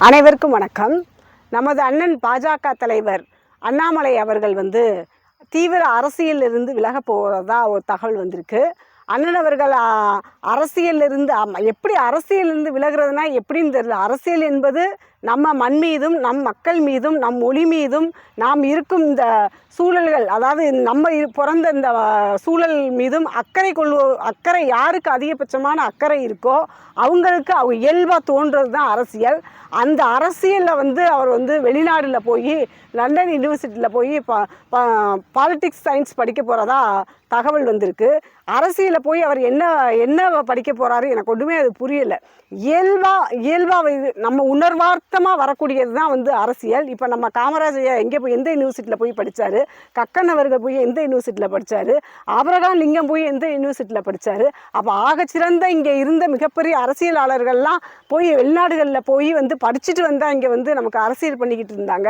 அனைவருக்கும் வணக்கம். நமது அண்ணன் பாஜக தலைவர் அண்ணாமலை அவர்கள் தீவிர அரசியலிருந்து விலக போகிறதா ஒரு தகவல் வந்திருக்கு. அண்ணன் அவர்கள் அரசியலிருந்து எப்படி அரசியலிருந்து விலகிறதுனா எப்படின்னு தெரியல. அரசியல் என்பது நம்ம மண் மீதும் நம் மக்கள் மீதும் நம் மொழி மீதும் நாம் இருக்கும் இந்த சூழல்கள், அதாவது நம்ம பிறந்த இந்த சூழல் மீதும் அக்கறை யாருக்கு அதிகபட்சமான அக்கறை இருக்கோ அவங்களுக்கு இயல்பாக தோன்றது தான் அரசியல். அந்த அரசியலில் அவர் வெளிநாடில் போய் லண்டன் யூனிவர்சிட்டியில் போய் பாலிட்டிக்ஸ் சயின்ஸ் படிக்க போகிறதா தகவல் வந்திருக்கு. அரசியலில் போய் அவர் என்ன படிக்க போகிறாரு எனக்கு ஒன்றுமே அது புரியலை. இயல்பாக நம்ம உணர்வார்த்தமாக வரக்கூடியது தான் அரசியல். இப்போ நம்ம காமராஜர் எந்த யூனிவர்சிட்டியில் போய் படித்தார், கக்கன் அவர்கள் போய் எந்த யூனிவர்சிட்டியில் படித்தார், ஆபிரகாம் லிங்கம் போய் எந்த யூனிவர்சிட்டியில் படித்தார். அப்போ ஆகச்சிறந்த இங்கே இருந்த மிகப்பெரிய அரசியலாளர்கள்லாம் போய் வெளிநாடுகளில் போய் படிச்சுட்டு வந்தால் இங்கே நமக்கு அரசியல் பண்ணிக்கிட்டு இருந்தாங்க.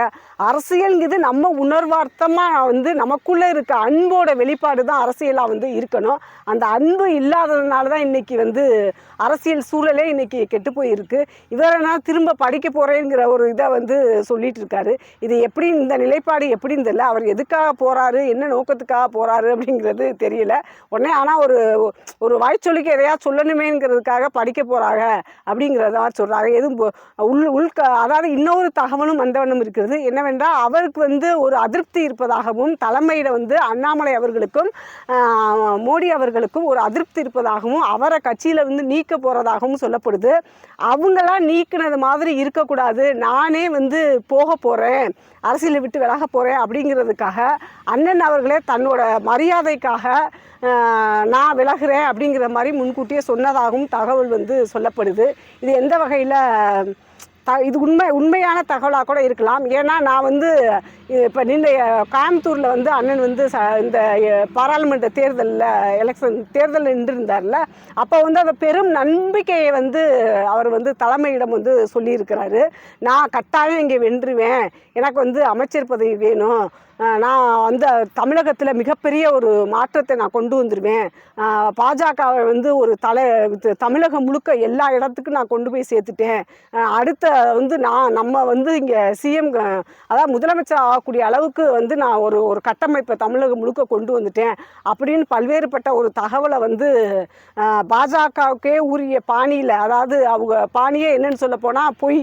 அரசியல்ங்கிறது நம்ம உணர்வார்த்தமாக நமக்குள்ளே இருக்க அன்போட வெளிப்பாடு தான் அரசியலாக இருக்கணும். அந்த அன்பு இல்லாததுனால தான் இன்றைக்கி அரசியல் சூழலே இன்றைக்கி கெட்டு போயிருக்கு. இவரனா திரும்ப படிக்க போகிறேங்கிற ஒரு இதை சொல்லிட்டு இருக்காரு. இது எப்படி இந்த நிலைப்பாடு எப்படின்னு தெரியல. அவர் எதுக்காக போகிறாரு, என்ன நோக்கத்துக்காக போகிறாரு அப்படிங்கிறது தெரியல. உடனே ஆனால் ஒரு வாய்ச்சொல்லிக்கு எதையா சொல்லணுமேங்கிறதுக்காக படிக்க போகிறாங்க அப்படிங்கிறதா சொல்கிறாங்க. எதுவும் அதாவது இன்னொரு தகவலும் வந்தவண்ணம் இருக்கிறது. என்னவென்றால் அவருக்கு ஒரு அதிருப்தி இருப்பதாகவும் தலைமையில் அண்ணாமலை அவர்களுக்கும் மோடி அவர்களுக்கும் ஒரு அதிருப்தி இருப்பதாகவும் அவரை கட்சியில் நீக்க போகிறதாகவும் சொல்லப்படுது. அவங்களாம் நீக்கினது மாதிரி இருக்கக்கூடாது, நானே போக போகிறேன், அரசியலை விட்டு விலக போகிறேன் அப்படிங்கிறதுக்காக அண்ணன் அவர்களே தன்னோட மரியாதைக்காக நான் விலகிறேன் அப்படிங்கிற மாதிரி முன்கூட்டியே சொன்னதாகவும் தகவல் சொல்லப்படுது. இது எந்த வகையில் இது உண்மையான தகவலாக கூட இருக்கலாம். ஏன்னா நான் இப்போ கோயம்புத்தூரில் அண்ணன் இந்த பாராளுமன்ற தேர்தல் நின்றுருந்தார்ல, அப்போ அந்த பெரும் நம்பிக்கையை அவர் தலைமையிடம் சொல்லியிருக்கிறாரு. நான் கட்டாயம் இங்கே வென்றுவேன், எனக்கு அமைச்சர் பதவி வேணும், நான் தமிழகத்தில் மிகப்பெரிய ஒரு மாற்றத்தை நான் கொண்டு வந்துடுவேன், பாஜகவை ஒரு தமிழகம் முழுக்க எல்லா இடத்துக்கும் நான் கொண்டு போய் சேர்த்துட்டேன், அடுத்த நம்ம இங்கே சிஎம் அதாவது முதலமைச்சர் ஆகக்கூடிய அளவுக்கு நான் ஒரு கட்டமைப்பை தமிழகம் முழுக்க கொண்டு வந்துட்டேன் அப்படின்னு பல்வேறுபட்ட ஒரு தகவலை பாஜகவுக்கே உரிய பாணியில், அதாவது அவங்க பாணியே என்னன்னு சொல்ல போனால் பொய்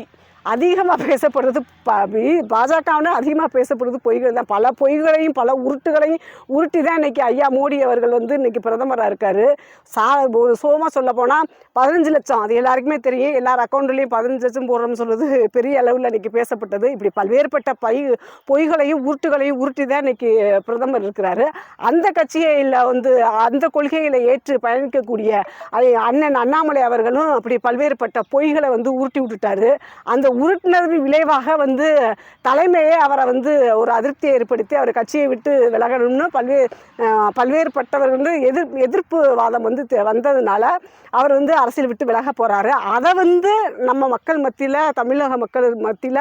அதிகமாக பேசப்படுறது. பாஜகவுன்னு அதிகமாக பேசப்படுறது பொய்கள் தான். பல பொய்களையும் பல உருட்டுகளையும் உருட்டி தான் இன்றைக்கி ஐயா மோடி அவர்கள் இன்றைக்கி பிரதமராக இருக்கார். ஒரு சோமாக சொல்ல போனால் 15 லட்சம், அது எல்லாருக்குமே தெரியும், எல்லார் அக்கௌண்ட்லேயும் 15 லட்சம் போடுறோம்னு சொல்கிறது பெரிய அளவில் இன்றைக்கி பேசப்பட்டது. இப்படி பல்வேறுபட்ட பொய்களையும் உருட்டுகளையும் உருட்டி தான் இன்றைக்கி பிரதமர் இருக்கிறாரு. அந்த கட்சியில் அந்த கொள்கைகளை ஏற்று பயணிக்கக்கூடிய அண்ணன் அண்ணாமலை அவர்களும் அப்படி பல்வேறுபட்ட பொய்களை உருட்டி விட்டுட்டாரு. அந்த உறுப்பினரின் விளைவாக தலைமையே அவரை ஒரு அதிருப்தியை ஏற்படுத்தி அவர் கட்சியை விட்டு விலகணும்னு பல்வேறுபட்டவர் எதிர்ப்பு வாதம் வந்ததுனால அவர் அரசியல் விட்டு விலக போகிறாரு. அதை நம்ம மக்கள் மத்தியில், தமிழக மக்கள் மத்தியில்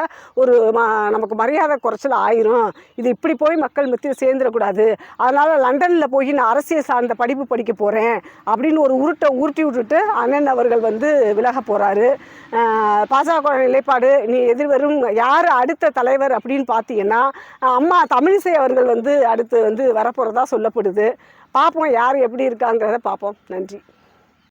நமக்கு மரியாதை குறைச்சல் ஆயிரும், இது இப்படி போய் மக்கள் மத்தியில் சேர்ந்துடக்கூடாது, அதனால் லண்டனில் போய் நான் அரசியல் சார்ந்த படிப்பு படிக்க போகிறேன் அப்படின்னு ஒரு உருட்டி விட்டுட்டு அண்ணன் அவர்கள் விலக போகிறாரு. பாஜக நிலைப்பாடு நீ எதிர்வரும் யார் அடுத்த தலைவர் அப்படின்னு பார்த்தீங்கன்னா அம்மா தமிழிசை அவர்கள் அடுத்து வரப்போகிறதா சொல்லப்படுது. பார்ப்போம் யார் எப்படி இருக்காங்கிறத பார்ப்போம். நன்றி.